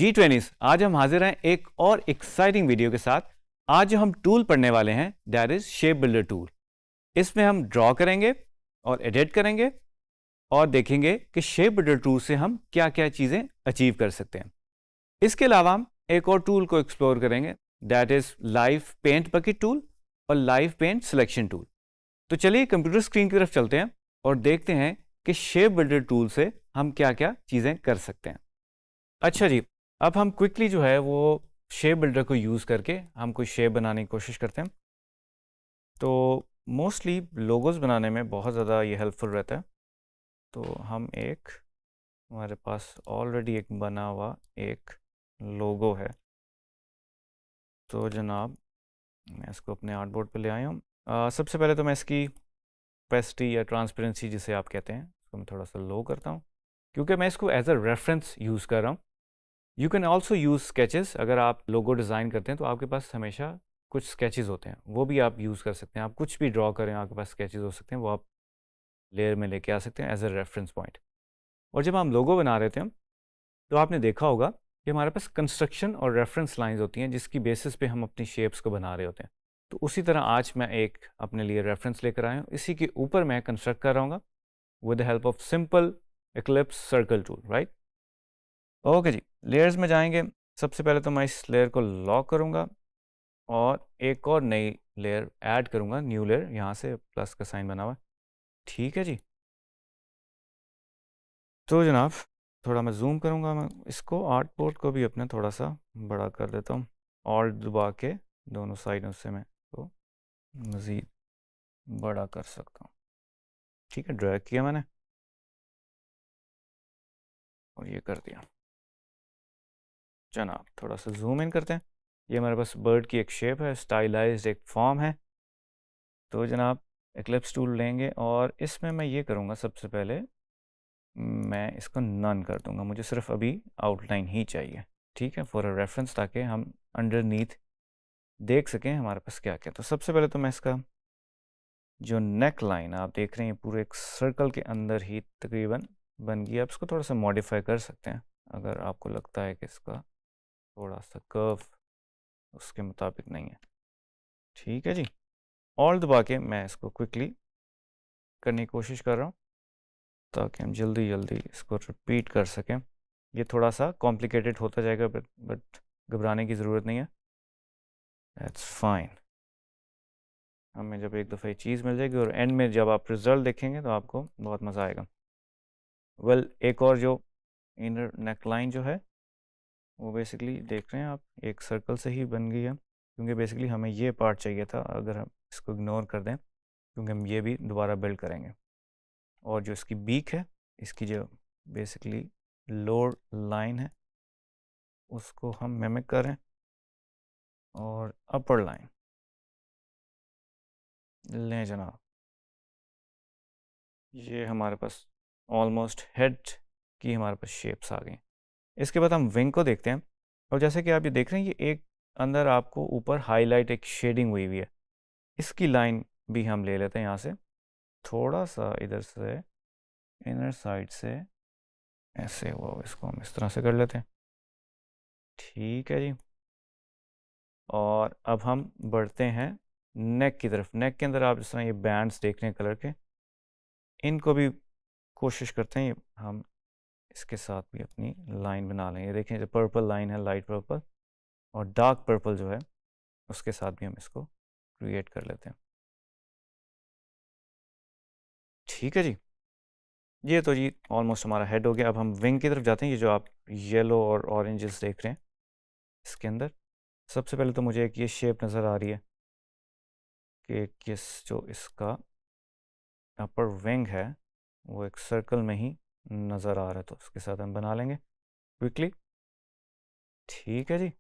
G20s आज हम हाजिर हैं एक और एक्साइटिंग वीडियो के साथ। आज जो हम टूल पढ़ने वाले हैं that is shape builder tool. इसमें हम ड्रॉ करेंगे और एडिट करेंगे और देखेंगे कि शेप बिल्डर टूल से हम क्या क्या चीज़ें अचीव कर सकते हैं। इसके अलावा हम एक और टूल को एक्सप्लोर करेंगे that is live paint bucket tool और लाइव पेंट सिलेक्शन टूल। तो चलिए कंप्यूटर स्क्रीन की तरफ चलते हैं और देखते हैं कि शेप बिल्डर टूल से हम क्या क्या चीज़ें कर सकते हैं। अच्छा जी, अब हम क्विकली जो है वो शेप बिल्डर को यूज़ करके हम कोई शेप बनाने की कोशिश करते हैं। तो मोस्टली लोगोस बनाने में बहुत ज़्यादा ये हेल्पफुल रहता है। तो हम हमारे पास ऑलरेडी एक बना हुआ एक लोगो है। तो जनाब मैं इसको अपने आर्टबोर्ड पे ले आया हूँ। सबसे पहले तो मैं इसकी ओपेसिटी या ट्रांसपेरेंसी जिसे आप कहते हैं उसको मैं थोड़ा सा लो करता हूँ, क्योंकि मैं इसको एज अ रेफरेंस यूज़ कर रहा हूँ। You can also use sketches. अगर आप लोगो डिज़ाइन करते हैं तो आपके पास हमेशा कुछ स्केचेस होते हैं, वो भी आप यूज़ कर सकते हैं। आप कुछ भी ड्रॉ करें, आपके पास स्केचेस हो सकते हैं, वो आप लेयर में लेके आ सकते हैं एज अ रेफरेंस पॉइंट। और जब हम लोगो बना रहे थे तो आपने देखा होगा कि हमारे पास कंस्ट्रक्शन और रेफरेंस लाइंस होती हैं जिसकी बेसिस पे हम अपनी शेप्स को बना रहे होते हैं। तो उसी तरह आज मैं एक अपने लिए रेफरेंस लेकर आया हूँ। इसी के ऊपर मैं कंस्ट्रक्ट कर रहा हूँ with the help of simple eclipse circle tool, right. Okay जी, लेयर्स में जाएंगे। सबसे पहले तो मैं इस लेयर को लॉक करूँगा और एक और नई लेयर ऐड करूँगा, न्यू लेयर, यहाँ से प्लस का साइन बना हुआ है। ठीक है जी। तो जनाब थोड़ा मैं जूम करूँगा, मैं इसको आर्टबोर्ड को भी अपने थोड़ा सा बड़ा कर देता हूँ। ऑल्ट दबा के दोनों साइडों से मैं इसको मज़ीद बड़ा कर सकता हूँ। ठीक है, ड्रैग किया मैंने और ये कर दिया। जनाब थोड़ा सा जूम इन करते हैं। ये हमारे पास बर्ड की एक शेप है, स्टाइलाइज्ड एक फॉर्म है। तो जनाब एक्लिप्स टूल लेंगे और इसमें मैं ये करूँगा, सबसे पहले मैं इसको नन कर दूँगा। मुझे सिर्फ अभी आउटलाइन ही चाहिए, ठीक है, फॉर अ रेफरेंस, ताकि हम अंडरनीथ देख सकें हमारे पास क्या क्या। तो सबसे पहले तो मैं इसका जो नेक लाइन आप देख रहे हैं पूरे एक सर्कल के अंदर ही तकरीबन बन गई। आप इसको थोड़ा सा मॉडिफाई कर सकते हैं अगर आपको लगता है कि इसका थोड़ा सा कर्व उसके मुताबिक नहीं है। ठीक है जी, ऑल दबा के मैं इसको क्विकली करने की कोशिश कर रहा हूँ ताकि हम जल्दी जल्दी इसको रिपीट कर सकें। ये थोड़ा सा कॉम्प्लिकेटेड होता जाएगा बट घबराने की ज़रूरत नहीं है, दैट्स फाइन। हमें जब एक दफ़ा ये चीज़ मिल जाएगी और एंड में जब आप रिज़ल्ट देखेंगे तो आपको बहुत मज़ा आएगा। वेल, एक और जो इनर नेकलाइन जो है वो बेसिकली देख रहे हैं आप, एक सर्कल से ही बन गई है, क्योंकि बेसिकली हमें ये पार्ट चाहिए था। अगर हम इसको इग्नोर कर दें, क्योंकि हम ये भी दोबारा बिल्ड करेंगे। और जो इसकी बीक है, इसकी जो बेसिकली लोअर लाइन है उसको हम मिमिक करें, और अपर लाइन लें जनाब। ये हमारे पास ऑलमोस्ट हेड की हमारे पास शेप्स आ गई। इसके बाद हम विंग को देखते हैं। और जैसे कि आप ये देख रहे हैं, ये एक अंदर आपको ऊपर हाईलाइट एक शेडिंग हुई हुई है। इसकी लाइन भी हम ले लेते हैं यहाँ से, थोड़ा सा इधर से इनर साइड से ऐसे, वो इसको हम इस तरह से कर लेते हैं। ठीक है जी। और अब हम बढ़ते हैं नेक की तरफ। नेक के अंदर आप जिस तरह ये बैंड्स देख रहे हैं कलर के, इनको भी कोशिश करते हैं हम इसके साथ भी अपनी लाइन बना लें। ये देखें, जो पर्पल लाइन है, लाइट पर्पल और डार्क पर्पल जो है, उसके साथ भी हम इसको क्रिएट कर लेते हैं। ठीक है जी, ये तो जी ऑलमोस्ट हमारा हेड हो गया। अब हम विंग की तरफ जाते हैं। ये जो आप येलो और ऑरेंजेस देख रहे हैं इसके अंदर, सबसे पहले तो मुझे एक ये शेप नज़र आ रही है कि किस जो इसका अपर विंग है वो एक सर्कल में ही नज़र आ रहा है, तो उसके साथ हम बना लेंगे क्विकली। ठीक है जी।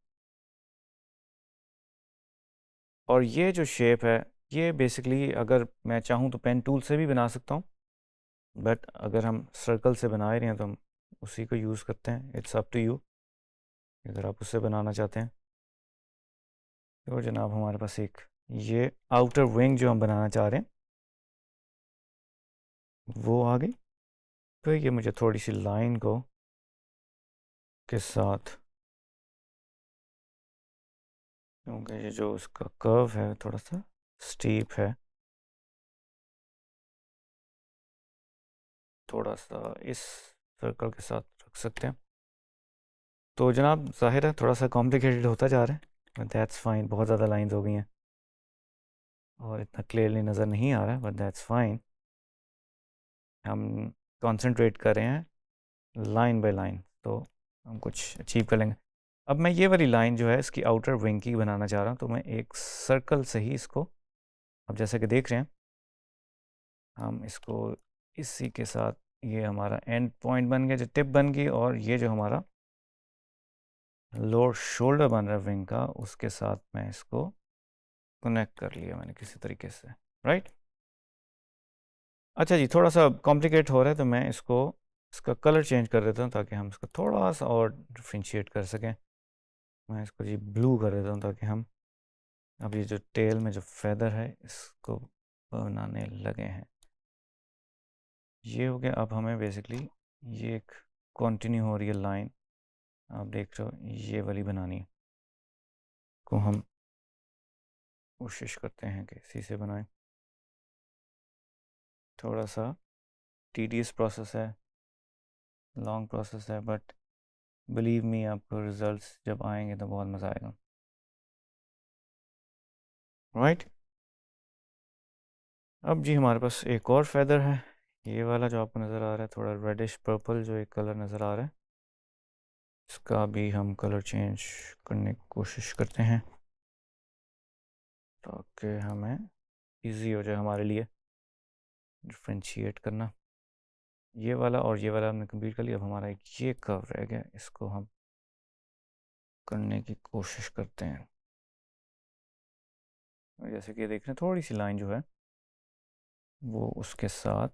और ये जो शेप है, ये बेसिकली अगर मैं चाहूँ तो पेन टूल से भी बना सकता हूँ, बट अगर हम सर्कल से बना रहे हैं तो हम उसी को यूज़ करते हैं। इट्स अप टू यू, अगर आप उससे बनाना चाहते हैं। तो जनाब हमारे पास एक ये आउटर विंग जो हम बनाना चाह रहे हैं वो आ गई। तो ये मुझे थोड़ी सी लाइन को के साथ क्योंकि ये जो उसका कर्व है थोड़ा सा स्टीप है, थोड़ा सा इस सर्कल के साथ रख सकते हैं। तो जनाब ज़ाहिर है थोड़ा सा कॉम्प्लिकेटेड होता जा रहा है, बट दैट्स फाइन। बहुत ज़्यादा लाइंस हो गई हैं और इतना क्लियरली नज़र नहीं आ रहा है, बट दैट्स फाइन। हम कंसंट्रेट कर रहे हैं लाइन बाय लाइन, तो हम कुछ अचीव कर लेंगे। अब मैं ये वाली लाइन जो है इसकी आउटर विंग की बनाना चाह रहा हूँ, तो मैं एक सर्कल से ही इसको, अब जैसे कि देख रहे हैं हम इसको इसी के साथ, ये हमारा एंड पॉइंट बन गया, जो टिप बन गई, और ये जो हमारा लोअर शोल्डर बन रहा है विंग का, उसके साथ मैं इसको कनेक्ट कर लिया मैंने किसी तरीके से, राइट। अच्छा जी, थोड़ा सा कॉम्प्लिकेट हो रहा है, तो मैं इसको, इसका कलर चेंज कर देता हूँ ताकि हम इसको थोड़ा सा और डिफ्रेंशिएट कर सकें। मैं इसको जी ब्लू कर देता हूँ ताकि हम अब ये जो टेल में जो फेदर है इसको बनाने लगे हैं। ये हो गया। अब हमें बेसिकली ये एक कंटिन्यू हो रही है लाइन, आप देख रहे हो, ये वाली बनानी है, को हम कोशिश करते हैं कि इसी से बनाएं। थोड़ा सा टीडियस प्रोसेस है, लॉन्ग प्रोसेस है, बट बिलीव मी आपको रिजल्ट्स जब आएंगे तो बहुत मज़ा आएगा, राइट। अब जी हमारे पास एक और फेदर है, ये वाला जो आपको नज़र आ रहा है, थोड़ा रेडिश पर्पल जो एक कलर नज़र आ रहा है, इसका भी हम कलर चेंज करने की कोशिश करते हैं ताकि हमें इजी हो जाए हमारे लिए डिफ्रेंशिएट करना। ये वाला और ये वाला हमने कंप्लीट कर लिया। अब हमारा एक ये कर्व रह गया, इसको हम करने की कोशिश करते हैं। जैसे कि देख रहे हैं थोड़ी सी लाइन जो है वो उसके साथ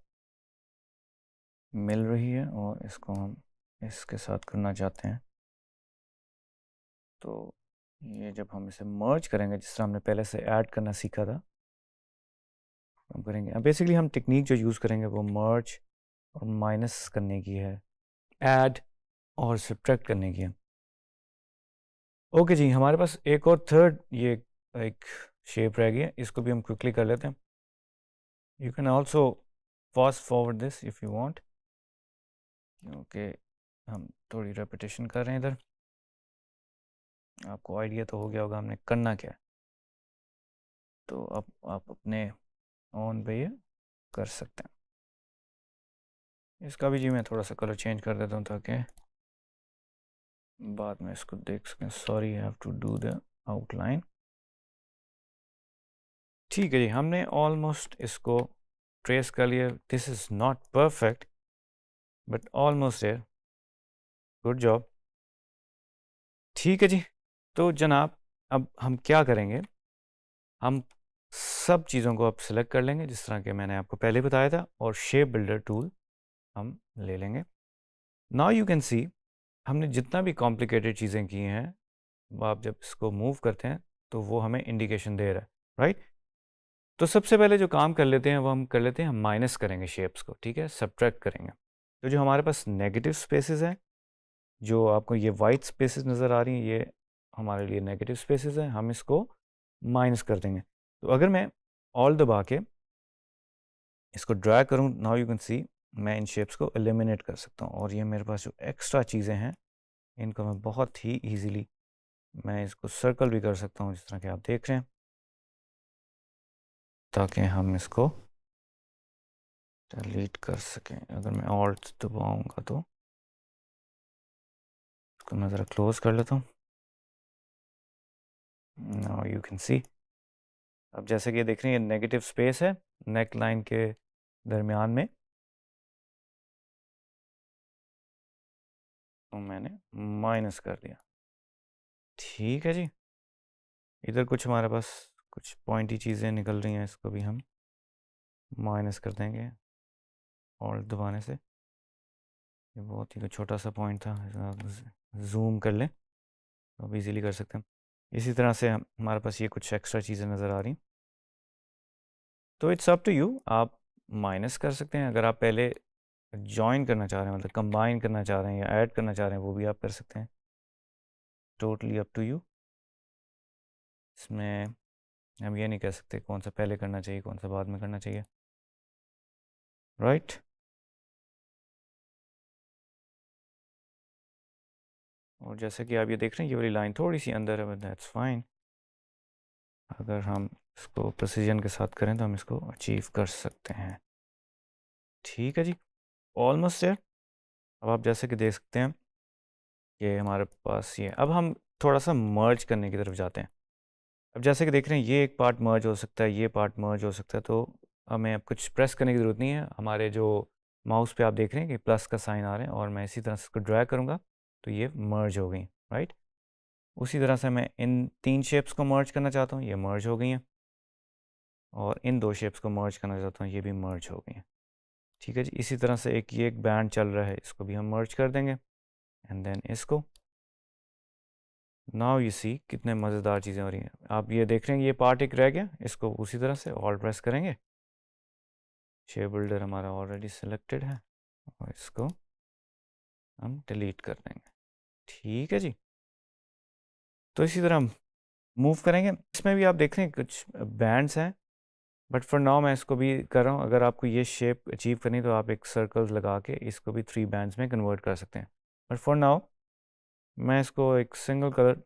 मिल रही है, और इसको हम इसके साथ करना चाहते हैं। तो ये जब हम इसे मर्ज करेंगे, जिस तरह हमने पहले से ऐड करना सीखा था, हम करेंगे। अब बेसिकली हम टेक्निक जो यूज़ करेंगे वो मर्ज और माइनस करने की है, ऐड और सब्ट्रैक्ट करने की है। ओके जी, हमारे पास एक और थर्ड ये एक शेप रह गई है, इसको भी हम क्विकली कर लेते हैं। You can also fast forward this if you want, क्योंकि हम थोड़ी रेपिटेशन कर रहे हैं इधर। आपको आइडिया तो हो गया होगा हमने करना क्या है, तो अब आप अपने ऑन पे ये कर सकते हैं। इसका भी जी मैं थोड़ा सा कलर चेंज कर देता हूँ ताकि बाद में इसको देख सकें। Sorry, have to do the outline. ठीक है जी, हमने ऑलमोस्ट इसको ट्रेस कर लिया। This is not perfect but almost है। Good job. ठीक है जी, तो जनाब अब हम क्या करेंगे, हम सब चीज़ों को अब सिलेक्ट कर लेंगे जिस तरह के मैंने आपको पहले बताया था, और शेप बिल्डर टूल हम ले लेंगे। नाउ यू कैन सी हमने जितना भी कॉम्प्लिकेटेड चीज़ें की हैं, वो आप जब इसको मूव करते हैं तो वो हमें इंडिकेशन दे रहा है, राइट। तो सबसे पहले जो काम कर लेते हैं वो हम कर लेते हैं, हम माइनस करेंगे शेप्स को, ठीक है, सब्ट्रैक्ट करेंगे। तो जो हमारे पास नेगेटिव स्पेसेस हैं, जो आपको ये वाइट स्पेसेस नज़र आ रही हैं, ये हमारे लिए नेगेटिव स्पेसेस हैं, हम इसको माइनस कर देंगे। तो अगर मैं ऑल दबा के इसको ड्रैग करूँ, नाउ यू कैन सी मैं इन शेप्स को एलिमिनेट कर सकता हूँ, और ये मेरे पास जो एक्स्ट्रा चीज़ें हैं इनको मैं बहुत ही ईजीली, मैं इसको सर्कल भी कर सकता हूँ जिस तरह के आप देख रहे हैं, ताकि हम इसको डिलीट कर सकें। अगर मैं ऑल्ट दबाऊंगा तो इसको मैं ज़रा क्लोज कर लेता हूँ। नाउ यू कैन सी, अब जैसे कि ये देख रहे हैं, ये नेगेटिव स्पेस है नेक लाइन के दरमियान में, तो मैंने माइनस कर दिया। ठीक है जी, इधर कुछ हमारे पास कुछ पॉइंटी चीज़ें निकल रही हैं, इसको भी हम माइनस कर देंगे ऑल्ट दबाने से। ये बहुत ही छोटा सा पॉइंट था, जूम कर लें तो अब इजीली कर सकते हैं। इसी तरह से हमारे पास ये कुछ एक्स्ट्रा चीज़ें नज़र आ रही, तो इट्स अप टू यू, आप माइनस कर सकते हैं। अगर आप पहले जॉइन करना चाह रहे हैं, मतलब कंबाइन करना चाह रहे हैं या ऐड करना चाह रहे हैं, वो भी आप कर सकते हैं, टोटली अप टू यू। इसमें हम ये नहीं कह सकते कौन सा पहले करना चाहिए कौन सा बाद में करना चाहिए, राइट। और जैसे कि आप ये देख रहे हैं ये वाली लाइन थोड़ी सी अंदर है, दैट्स फाइन। अगर हम इसको प्रिसीजन के साथ करें तो हम इसको अचीव कर सकते हैं। ठीक है जी, ऑलमोस्ट है। अब आप जैसे कि देख सकते हैं कि हमारे पास ये, अब हम थोड़ा सा मर्ज करने की तरफ जाते हैं। अब जैसे कि देख रहे हैं ये एक पार्ट मर्ज हो सकता है, ये पार्ट मर्ज हो सकता है, तो हमें अब कुछ प्रेस करने की ज़रूरत नहीं है। हमारे जो माउस पे आप देख रहे हैं कि प्लस का साइन आ रहे हैं और मैं इसी तरह से इसको ड्रैग करूँगा तो ये मर्ज हो गई, राइट। उसी तरह से मैं इन 3 शेप्स को मर्ज करना चाहता हूँ, ये मर्ज हो गई हैं। और इन 2 शेप्स को मर्ज करना चाहता हूँ, ये भी मर्ज हो गई हैं। ठीक है जी, इसी तरह से ये एक बैंड चल रहा है, इसको भी हम मर्ज कर देंगे एंड देन इसको। नाउ यू सी कितने मज़ेदार चीज़ें हो रही हैं। आप ये देख रहे हैं ये पार्ट एक रह गया, इसको उसी तरह से ऑल्ट प्रेस करेंगे। शेप बिल्डर हमारा ऑलरेडी सिलेक्टेड है और इसको हम डिलीट कर देंगे। ठीक है जी, तो इसी तरह हम मूव करेंगे। इसमें भी आप देख रहे हैं कुछ बैंड्स हैं, बट फॉर नाउ मैं इसको भी कर रहा हूँ। अगर आपको ये शेप अचीव करनी तो आप एक सर्कल लगा के इसको भी 3 बैंड्स में कन्वर्ट कर सकते हैं, बट फॉर नाउ मैं इसको एक सिंगल कलर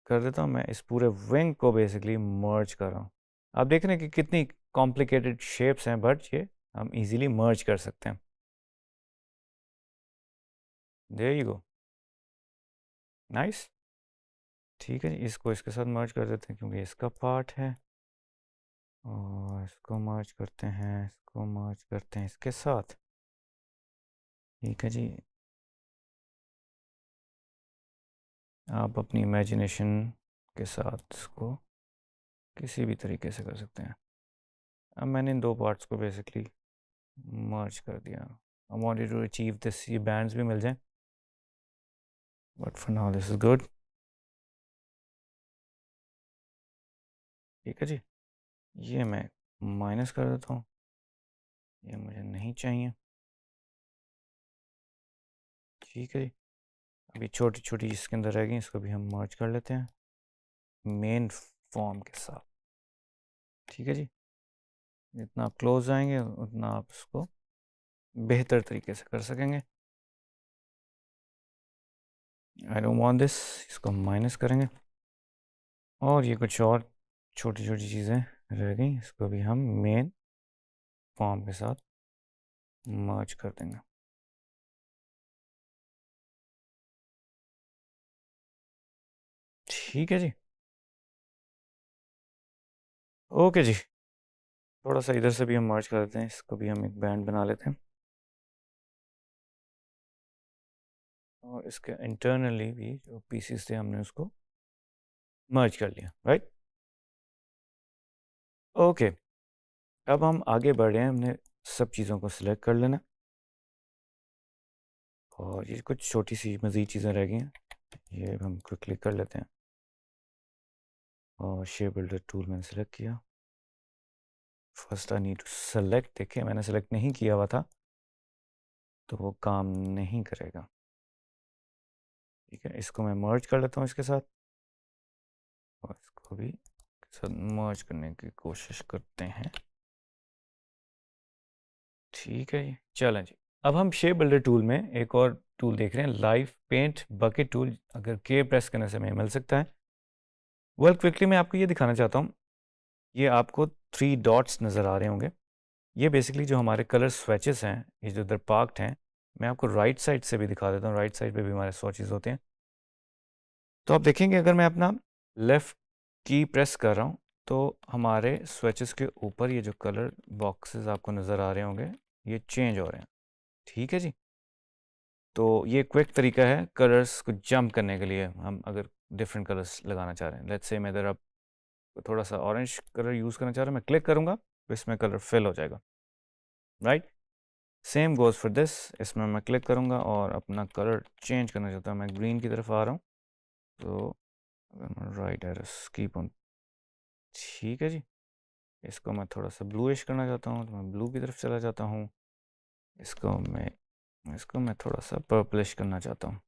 कर देता हूँ। मैं इस पूरे विंग को बेसिकली मर्ज कर रहा हूँ। आप देख रहे हैं कि कितनी कॉम्प्लिकेटेड शेप्स हैं, बट ये हम इजीली मर्ज कर सकते हैं। There you go, nice. ठीक है जी, इसको इसके साथ मर्ज कर देते हैं क्योंकि इसका पार्ट है, और इसको मर्ज करते हैं, इसको मर्ज करते हैं इसके साथ। ठीक है जी, आप अपनी इमेजिनेशन के साथ इसको किसी भी तरीके से कर सकते हैं। अब मैंने इन 2 पार्ट्स को बेसिकली मर्ज कर दिया। I wanted to achieve this, ये बैंड्स भी मिल जाएं, but for now this is good. ठीक है जी, ये मैं माइनस कर देता हूँ, ये मुझे नहीं चाहिए। ठीक है जी, अभी छोटी छोटी इसके अंदर रह गई, इसको भी हम मर्ज कर लेते हैं मेन फॉर्म के साथ। ठीक है जी, जितना आप क्लोज आएंगे उतना आप इसको बेहतर तरीके से कर सकेंगे। आई डोंट वांट दिस, इसको माइनस करेंगे। और ये कुछ और छोटी छोटी चीज़ें रह गई, इसको भी हम मेन फॉर्म के साथ मर्ज कर देंगे। ठीक है जी, ओके जी। थोड़ा सा इधर से भी हम मर्ज कर देते हैं, इसको भी हम एक बैंड बना लेते हैं और इसके इंटरनली भी जो पीसीस थे हमने उसको मर्ज कर लिया, राइट। ओके, अब हम आगे बढ़ रहे हैं, हमने सब चीज़ों को सिलेक्ट कर लेना और ये कुछ छोटी सी मज़ीद चीज़ें रह गई हैं, ये हम क्विकली कर लेते हैं। और शेप बिल्डर टूल मैंने सेलेक्ट किया। First I need to select, देखिए मैंने सेलेक्ट नहीं किया हुआ था तो वो काम नहीं करेगा। ठीक है, इसको मैं मर्ज कर लेता हूँ इसके साथ और इसको भी साथ मर्ज करने की कोशिश करते हैं। ठीक है जी, चलें जी। अब हम शेप बिल्डर टूल में एक और टूल देख रहे हैं, लाइव पेंट बकेट टूल। अगर के प्रेस करने से हमें मिल सकता है। वेल क्विकली मैं आपको ये दिखाना चाहता हूँ, ये आपको 3 डॉट्स नज़र आ रहे होंगे। ये बेसिकली जो हमारे कलर स्वेचेस हैं, ये जो इधर पार्क्ड हैं, मैं आपको राइट साइड से भी दिखा देता हूँ। राइट साइड पे भी हमारे स्वॉचेस होते हैं। तो आप देखेंगे अगर मैं अपना लेफ़्ट की प्रेस कर रहा हूँ तो हमारे स्विचेस के ऊपर ये जो कलर बॉक्सेस आपको नज़र आ रहे होंगे ये चेंज हो रहे हैं। ठीक है जी, तो ये क्विक तरीका है कलर्स को जंप करने के लिए। हम अगर डिफरेंट कलर्स लगाना चाह रहे हैं, लेट्स से मैं इधर अब थोड़ा सा ऑरेंज कलर यूज़ करना चाह रहा हूँ, मैं क्लिक करूँगा तो इसमें कलर फिल हो जाएगा, right. Same goes for this, इसमें मैं क्लिक करूँगा और अपना कलर चेंज करना चाहता हूँ, मैं ग्रीन की तरफ आ रहा हूँ तो राइट एरस कीप ऑन। ठीक है जी, इसको मैं थोड़ा सा ब्लूइश करना चाहता हूँ तो मैं ब्लू की तरफ चला जाता हूँ। इसको मैं थोड़ा सा पर्पलिश करना चाहता हूँ।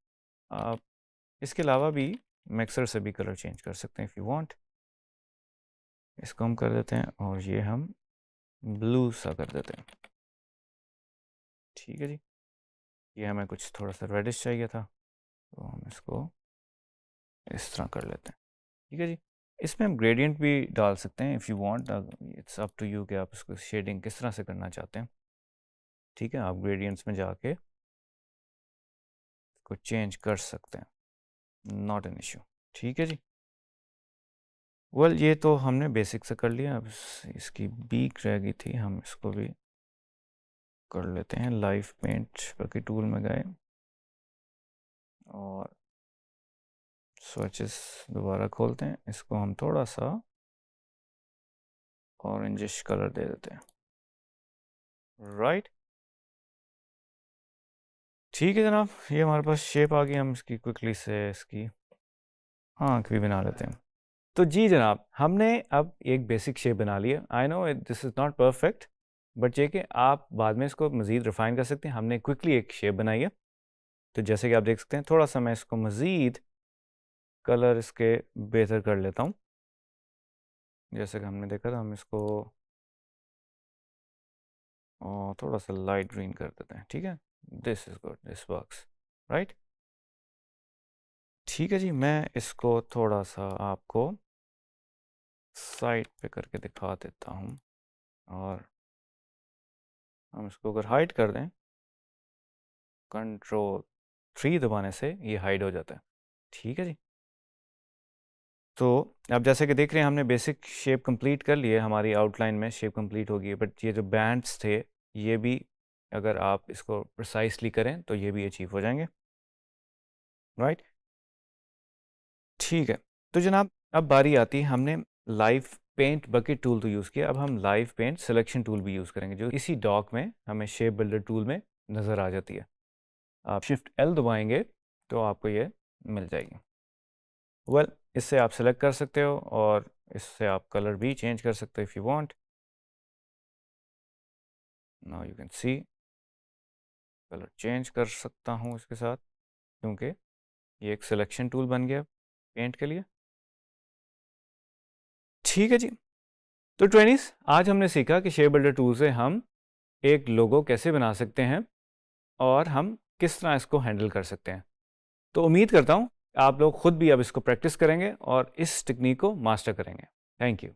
आप इसके अलावा भी मिक्सर से भी कलर चेंज कर सकते हैं इफ़ यू वांट। इसको हम कर देते हैं और ये हम ब्लू सा कर देते हैं। ठीक है जी, ये हमें कुछ थोड़ा सा रेडिश चाहिए था, तो हम इसको इस तरह कर लेते हैं। ठीक है जी, इसमें हम ग्रेडियंट भी डाल सकते हैं if you want, it's up to you कि आप इसको शेडिंग किस तरह से करना चाहते हैं। ठीक है, आप ग्रेडियंट्स में जाके इसको चेंज कर सकते हैं, नॉट एन इशू। ठीक है जी, वेल ये तो हमने बेसिक से कर लिया। अब इसकी बीक रह गई थी, हम इसको भी कर लेते हैं। लाइव पेंट बाकी टूल में गए और स्विचेस दोबारा खोलते हैं, इसको हम थोड़ा सा ऑरेंजिश कलर दे देते हैं। राइट, ठीक है जनाब, ये हमारे पास शेप आ गई। हम इसकी क्विकली से इसकी आँख भी बना लेते हैं। तो जी जनाब, हमने अब एक बेसिक शेप बना लिया। I know this is not perfect, but ये कि आप बाद में इसको मज़ीद रिफ़ाइन कर सकते हैं। हमने क्विकली एक शेप बनाई है, तो जैसे कि आप देख सकते हैं, थोड़ा सा मैं इसको मज़ीद कलर इसके बेहतर कर लेता हूँ। जैसे कि हमने देखा था, हम इसको थोड़ा सा लाइट ग्रीन कर देते हैं। ठीक है, this is good, this works right. ठीक है जी, मैं इसको थोड़ा सा आपको साइड पे करके दिखा देता हूँ, और हम इसको अगर हाइड कर दें, Ctrl+3 दबाने से ये हाइड हो जाता है। ठीक है जी, तो अब जैसे कि देख रहे हैं, हमने बेसिक शेप कंप्लीट कर लिए, हमारी आउटलाइन में शेप कंप्लीट हो गई है। बट ये जो बैंड्स थे, ये भी अगर आप इसको प्रिसाइसली करें तो ये भी अचीव हो जाएंगे। राइट, ठीक है, तो जनाब अब बारी आती है, हमने लाइव पेंट बकेट टूल तो यूज़ किया, अब हम लाइव पेंट सिलेक्शन टूल भी यूज़ करेंगे, जो इसी डॉक में हमें शेप बिल्डर टूल में नज़र आ जाती है। आप शिफ्ट L दबाएंगे तो आपको ये मिल जाएगी। वेल इससे आप सेलेक्ट कर सकते हो और इससे आप कलर भी चेंज कर सकते हो if you want. Now you can see colour change कर सकता हूँ इसके साथ, क्योंकि ये एक सिलेक्शन टूल बन गया पेंट के लिए। ठीक है जी, तो ट्रेनिस आज हमने सीखा कि शेप बिल्डर टूल से हम एक लोगो कैसे बना सकते हैं और हम किस तरह इसको हैंडल कर सकते हैं। तो उम्मीद करता हूँ आप लोग खुद भी अब इसको प्रैक्टिस करेंगे और इस टेक्निक को मास्टर करेंगे। Thank you.